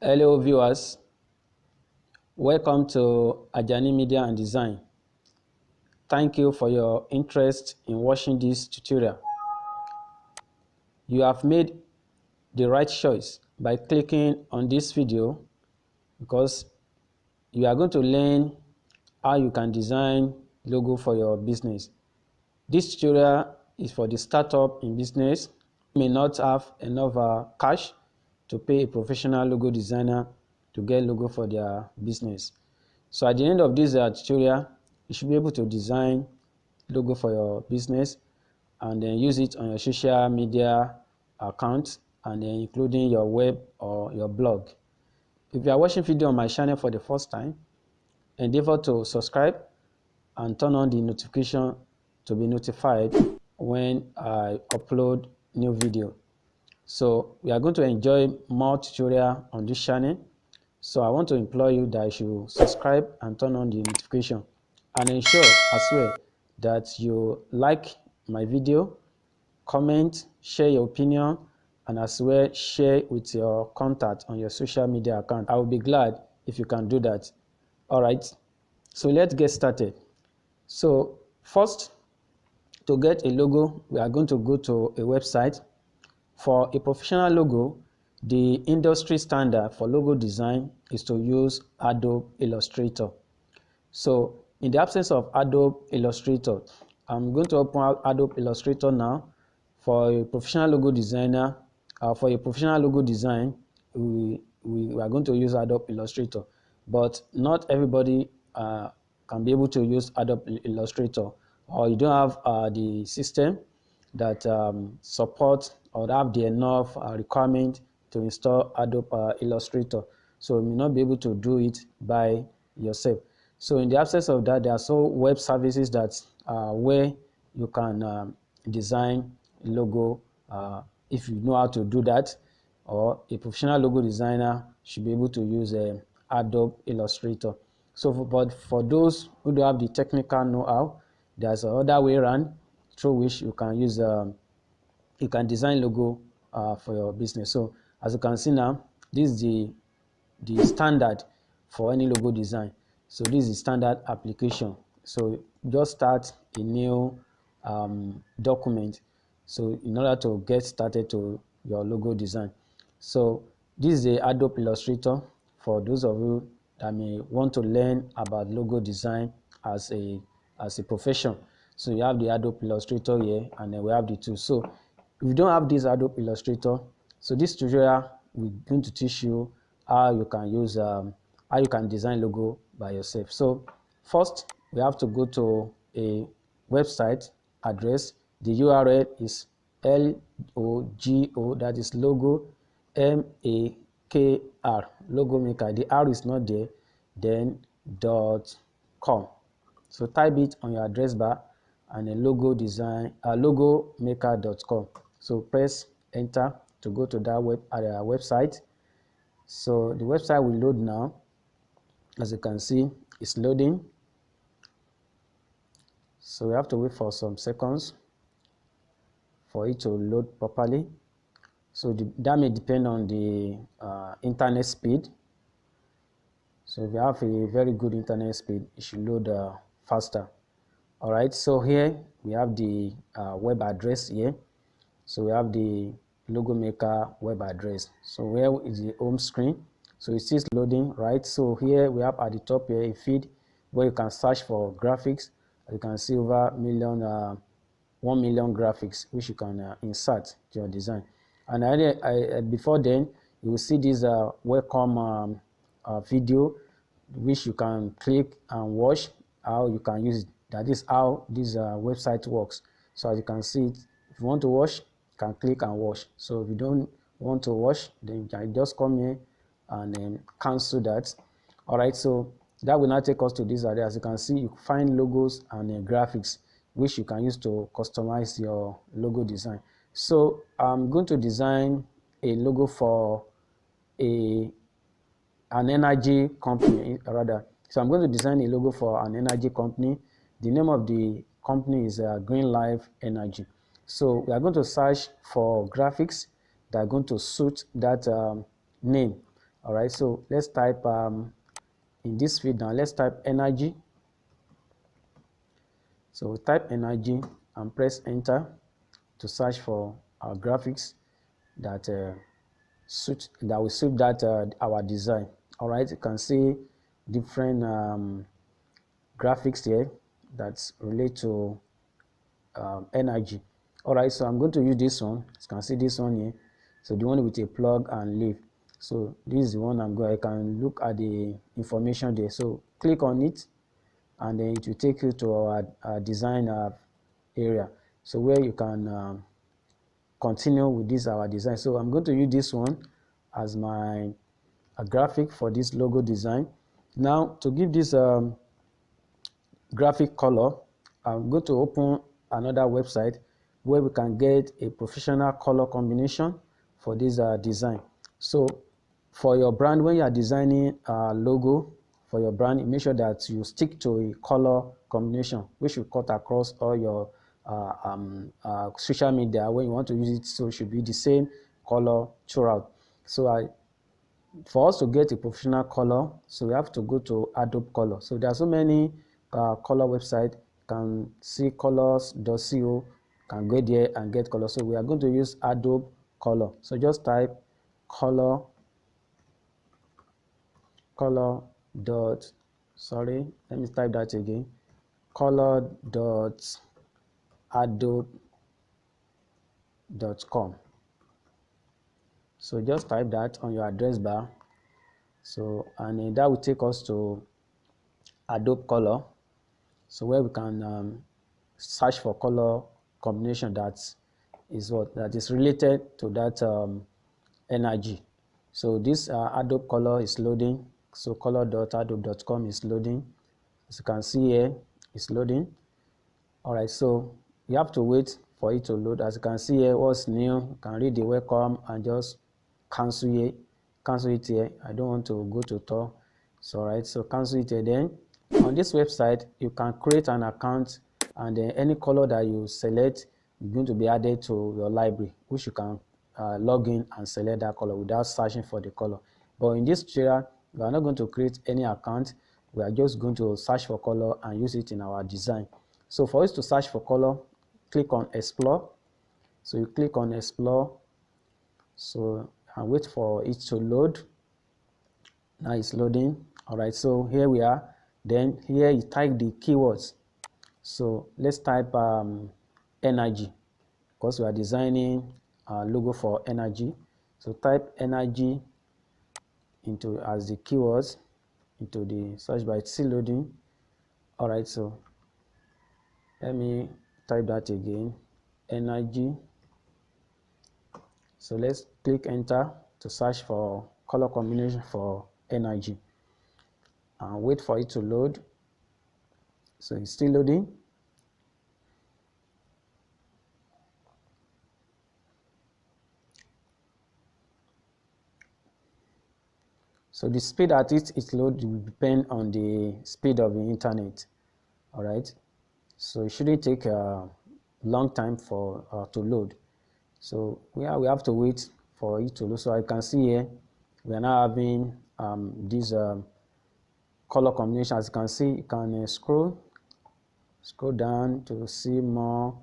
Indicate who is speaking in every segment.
Speaker 1: Hello viewers, welcome to Ajani Media and Design. Thank you for your interest in watching this tutorial. You have made the right choice by clicking on this video because you are going to learn how you can design logo for your business. This tutorial is for the startup in business who may not have enough cash to pay a professional logo designer to get logo for their business. So at the end of this tutorial, you should be able to design logo for your business and then use it on your social media account and then including your web or your blog. If you are watching video on my channel for the first time, endeavor to subscribe and turn on the notification to be notified when I upload new video. So we are going to enjoy more tutorial on this channel. So I want to implore you that you should subscribe and turn on the notification and ensure as well that you like my video, comment, share your opinion, and as well share with your contact on your social media account. I will be glad if you can do that. All right, so let's get started. So first, to get a logo, we are going to go to a website. For a professional logo, the industry standard for logo design is to use Adobe Illustrator. So in the absence of Adobe Illustrator, I'm going to open out Adobe Illustrator now. For a professional logo designer, for a professional logo design, we are going to use Adobe Illustrator, but not everybody can be able to use Adobe Illustrator, or you don't have the system that support or have the enough requirement to install Adobe Illustrator. So you may not be able to do it by yourself. So in the absence of that, there are some web services that where you can design logo if you know how to do that, or a professional logo designer should be able to use Adobe Illustrator. So but for those who don't have the technical know-how, there's another way around through which you can use you can design logo for your business. So as you can see now, this is the standard for any logo design. So this is the standard application. So just start a new document, so in order to get started to your logo design. So this is the Adobe Illustrator for those of you that may want to learn about logo design as a profession. So you have the Adobe Illustrator here, and then we have the tools. So if you don't have this Adobe Illustrator, so this tutorial we're going to teach you how you can use how you can design logo by yourself. So first, we have to go to a website address. The URL is LOGO, that is logo MAKR, logo maker. The R is not there, then .com. So type it on your address bar and then logomaker.com. So press enter to go to that website. So the website will load now. As you can see, it's loading. So we have to wait for some seconds for it to load properly. So that may depend on the internet speed. So if you have a very good internet speed, it should load faster. All right, so here we have the web address here. So we have the logo maker web address. So where is the home screen? So it is loading, right? So here we have at the top here a feed where you can search for graphics. You can see over 1 million graphics which you can insert to your design. And before then, you will see this welcome video which you can click and watch how you can use it. That is how this website works. So as you can see it, if you want to watch, you can click and watch. So if you don't want to watch, then you can just come here and then cancel that. All right, so that will now take us to this area. As you can see, you find logos and graphics which you can use to customize your logo design. So I'm going to design a logo for an energy company rather. So I'm going to design a logo for an energy company. The name of the company is Green Life Energy. So we are going to search for graphics that are going to suit that name. All right, so let's type in this field now, let's type energy. So type energy and press enter to search for our graphics that will suit that our design. All right, you can see different graphics here that relate to energy. All right, so I'm going to use this one. You can see this one here. So the one with a plug and leaf. So this is the one I can look at the information there. So click on it, and then it will take you to our design area. So where you can continue with this our design. So I'm going to use this one as my graphic for this logo design. Now to give this graphic color, I'm going to open another website where we can get a professional color combination for this design. So for your brand, when you are designing a logo for your brand, make sure that you stick to a color combination which will cut across all your social media. When you want to use it, so it should be the same color throughout. So for us to get a professional color, so we have to go to Adobe Color. So there are so many color websites. You can see colors.co, can go there and get color. So we are going to use Adobe Color. So just type color dot, sorry, let me type that again, color.adobe.com. So just type that on your address bar. So and that will take us to Adobe Color, so where we can search for color combination that is related to that energy. So this Adobe Color is loading. So color.adobe.com is loading. As you can see here, it's loading. All right, so you have to wait for it to load. As you can see here, what's new, you can read the welcome and just cancel it here. I don't want to go to top. So all right, so cancel it here. Then on this website you can create an account, and then any color that you select is going to be added to your library, which you can log in and select that color without searching for the color. But in this tutorial, we are not going to create any account. We are just going to search for color and use it in our design. So for us to search for color, click on explore. So you click on explore, so and wait for it to load. Now it's loading. All right, so here we are. Then here you type the keywords. So let's type energy, because we are designing a logo for energy. So type energy into as the keywords into the search bar. It's still loading. All right, so let me type that again, energy. So let's click enter to search for color combination for energy and wait for it to load. So it's still loading. So the speed at it loads will depend on the speed of the internet. All right, so it shouldn't take a long time for to load. So we have to wait for it to load. So I can see here we are now having this color combination. As you can see, you can scroll down to see more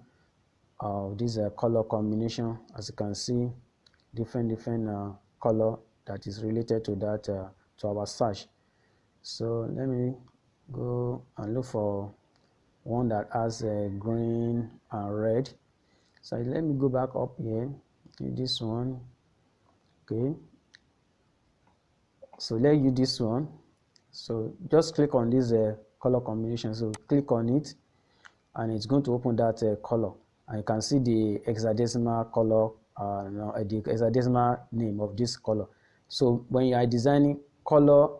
Speaker 1: of this color combination. As you can see, different color that is related to that to our search. So let me go and look for one that has green and red. So let me go back up here, this one. Okay, so let's use this one. So just click on this color combination. So click on it, and it's going to open that color, and you can see the hexadecimal color, the hexadecimal name of this color. So when you are designing color,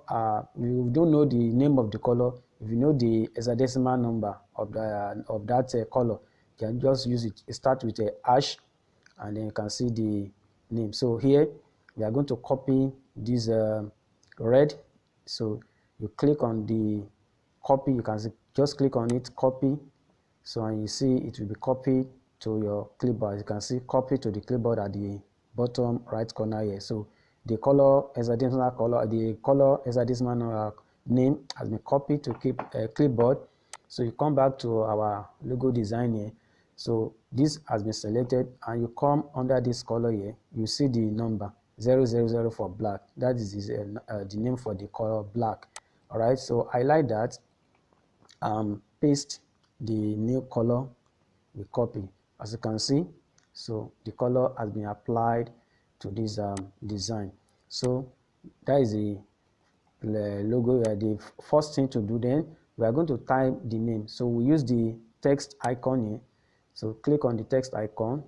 Speaker 1: you don't know the name of the color. If you know the hexadecimal number of that color, you can just use it. Start with a hash, and then you can see the name. So here we are going to copy this red. So you click on the copy. You can just click on it, copy. So and you see it will be copied to your clipboard. You can see copy to the clipboard at the bottom right corner here. So the color hexadecimal color, the color hexadecimal name has been copied to keep clipboard. So you come back to our logo design here. So this has been selected, and you come under this color here, you see the number 000 for black. That is the name for the color black. All right, so I like that. Paste the new color we copy. As you can see, so the color has been applied to this design. So that is the logo. The first thing to do, then we are going to type the name. So we use the text icon here. So click on the text icon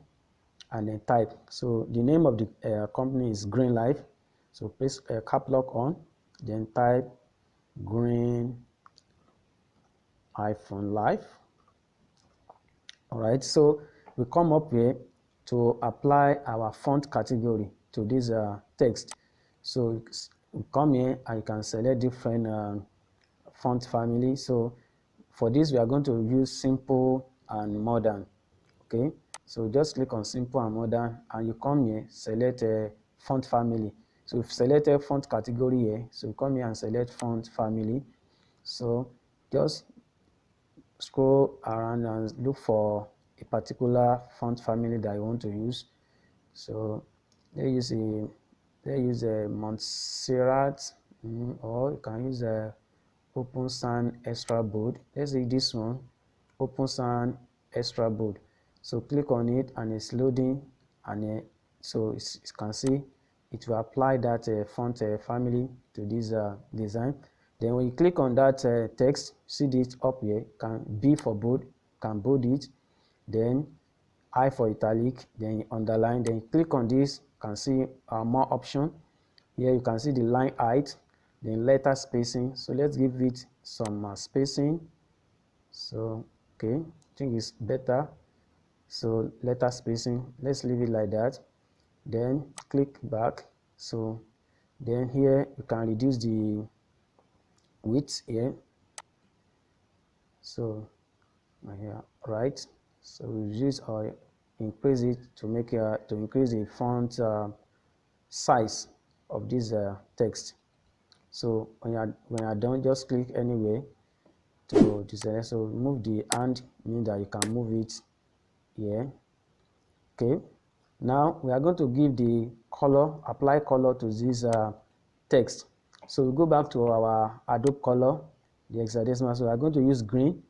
Speaker 1: and then type. So the name of the company is Green Life. So press cap lock on, then type Green Life. All right, so we come up here to apply our font category to this text. So we come here and you can select different font family. So for this, we are going to use simple and modern. Okay, so just click on simple and modern, and you come here, select a font family. So we've selected font category here. So you come here and select font family. So just scroll around and look for a particular font family that you want to use. So they use a Montserrat, or you can use a Open Sans Extra Bold. Let's see this one, Open Sans Extra Bold. So click on it and it's loading, and so you can see it will apply that font family to this design. Then when you click on that text, see this up here, can B for bold, can bold it, then I for italic, then underline, then you click on this, you can see more option. Here you can see the line height, then letter spacing. So let's give it some spacing. So okay, I think it's better. So letter spacing, let's leave it like that. Then click back. So then here you can reduce the width here. So here, right, so we reduce or increase it to make to increase the font size of this text. So when you are done, just click anywhere to select. So move the hand, mean that you can move it here. Okay, now we are going to give the color, apply color to this text. So we go back to our Adobe color, the hexadecimal. So we are going to use green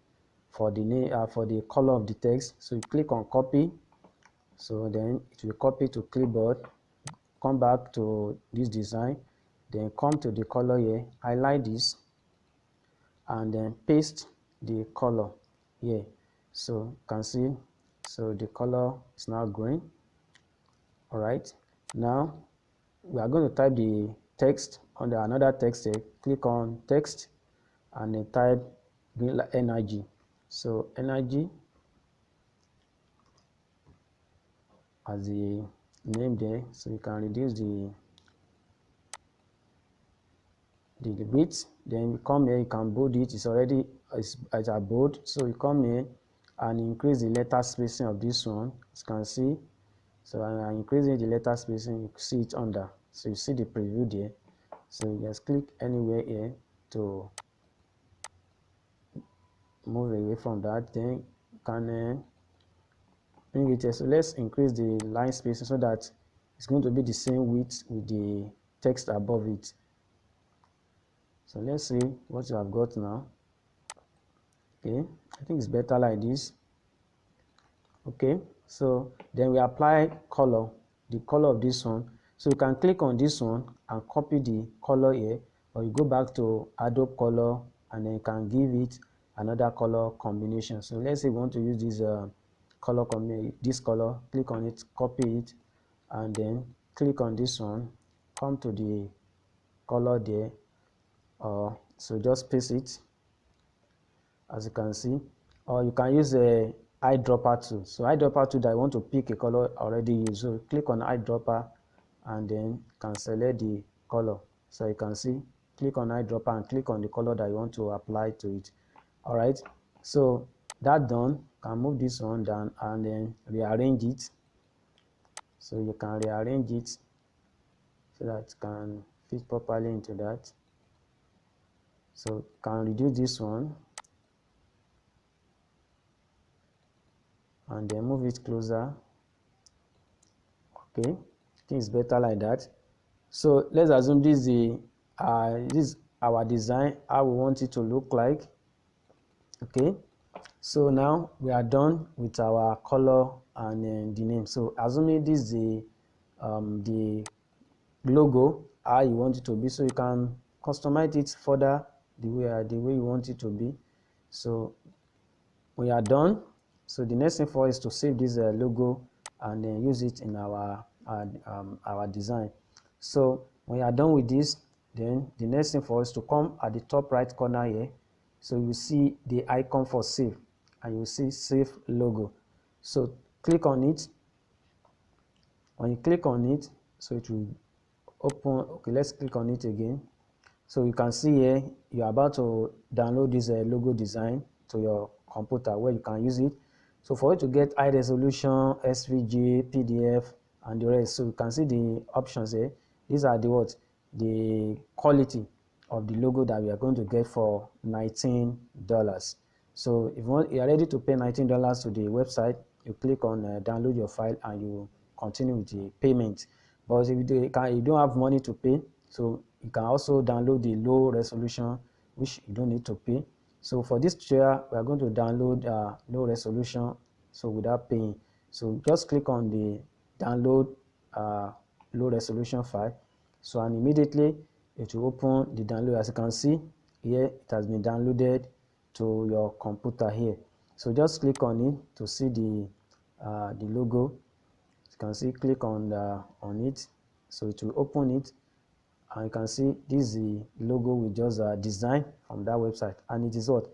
Speaker 1: for the name for the color of the text. So you click on copy. So then it will copy to clipboard. Come back to this design, then come to the color here, highlight this, and then paste the color here. So you can see, so the color is now green. All right, now we are going to type the text under another text here. Click on text and then type green energy. So energy as the name there, so you can reduce the width. Then you come here, you can bold it. It's already as a bold, so you come here and increase the letter spacing of this one. As you can see, so I'm increasing the letter spacing. You see it under, so you see the preview there. So you just click anywhere here to move away from that. Then you can bring it here. So let's increase the line spacing so that it's going to be the same width with the text above it. So let's see what you have got now. Okay, I think it's better like this. Okay, so then we apply color, the color of this one. So you can click on this one and copy the color here, or you go back to Adobe color and then you can give it another color combination. So let's say we want to use this color combination, this color, click on it, copy it, and then click on this one, come to the color there, so just paste it as you can see, or you can use a eyedropper tool. So eyedropper tool that I want to pick a color already used. So click on eyedropper and then can select the color. So you can see, click on eyedropper and click on the color that you want to apply to it. All right, so that done, can move this one down and then rearrange it. So you can rearrange it so that it can fit properly into that. So can reduce this one and then move it closer. Okay, I think it's better like that. So let's assume this is our design, how we want it to look like. Okay, so now we are done with our color and the name. So assuming this is the logo, how you want it to be, so you can customize it further the way you want it to be. So we are done. So the next thing for us is to save this logo and then use it in our design. So when you are done with this, then the next thing for us to come at the top right corner here. So you see the icon for save, and you see save logo. So click on it. When you click on it, so it will open. Okay, let's click on it again. So you can see here you are about to download this logo design to your computer where you can use it. So for you to get high resolution, SVG, PDF, and the rest, so you can see the options here. These are the quality of the logo that we are going to get for $19. So if you are ready to pay $19 to the website, you click on download your file and you continue with the payment. But if you don't have money to pay, so you can also download the low resolution, which you don't need to pay. So for this tutorial, we are going to download low resolution, so without paying. So just click on the download low resolution file. So and immediately it will open the download. As you can see here, it has been downloaded to your computer here. So just click on it to see the logo. You can see, click on it, so it will open it, and you can see this is the logo we just designed from that website, and it is what,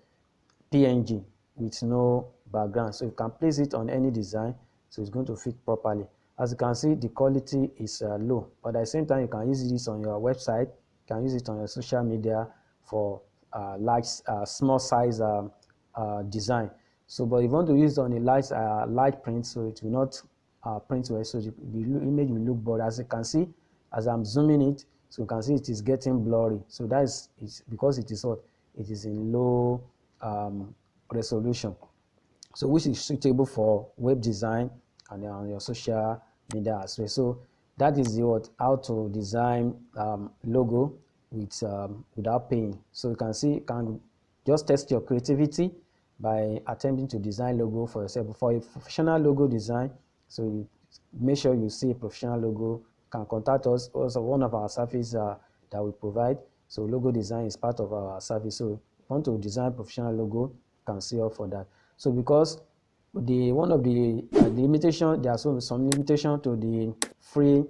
Speaker 1: PNG with no background. So you can place it on any design, so it's going to fit properly. As you can see, the quality is low, but at the same time you can use this on your website, you can use it on your social media for small size design. So but if you want to use it on a large print, so it will not print well, so the image will look blurry. As you can see, as I'm zooming it, so you can see it is getting blurry. So that is because it is what, it is in low resolution, so which is suitable for web design and on your social media as well. So that is how to design logo with without paying. So you can see, you can just test your creativity by attempting to design logo for yourself. For a professional logo design, so you make sure you see a professional logo, you can contact us. Also, one of our services that we provide. So logo design is part of our service. So if you want to design professional logo, you can see up for that. So because one of the limitation, there are some limitation to the free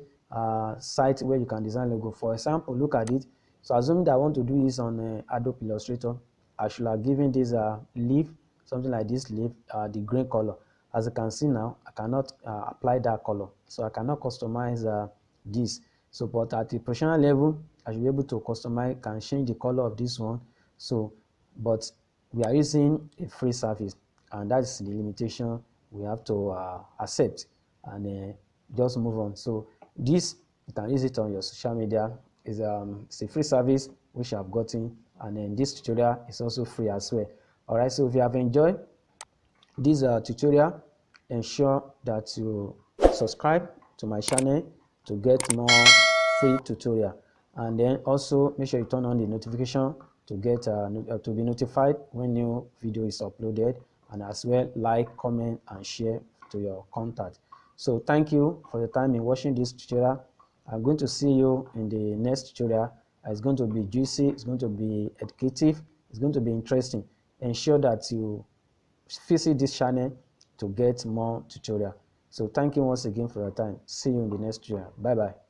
Speaker 1: site where you can design logo. For example, look at it. So assuming that I want to do this on Adobe Illustrator, I should have given this leaf, something like this leaf, the green color. As you can see now, I cannot apply that color, so I cannot customize this. So but at the professional level, I should be able to customize, can change the color of this one. So but we are using a free service, and that's the limitation we have to accept and just move on. So this, you can use it on your social media. It's a free service which I've gotten, and then this tutorial is also free as well. All right, so if you have enjoyed this tutorial, ensure that you subscribe to my channel to get more free tutorial, and then also make sure you turn on the notification to get to be notified when new video is uploaded, and as well like, comment, and share to your contact. So thank you for your time in watching this tutorial. I'm going to see you in the next tutorial. It's going to be juicy, it's going to be educative, it's going to be interesting. Ensure that you visit this channel to get more tutorial. So thank you once again for your time. See you in the next tutorial. Bye bye.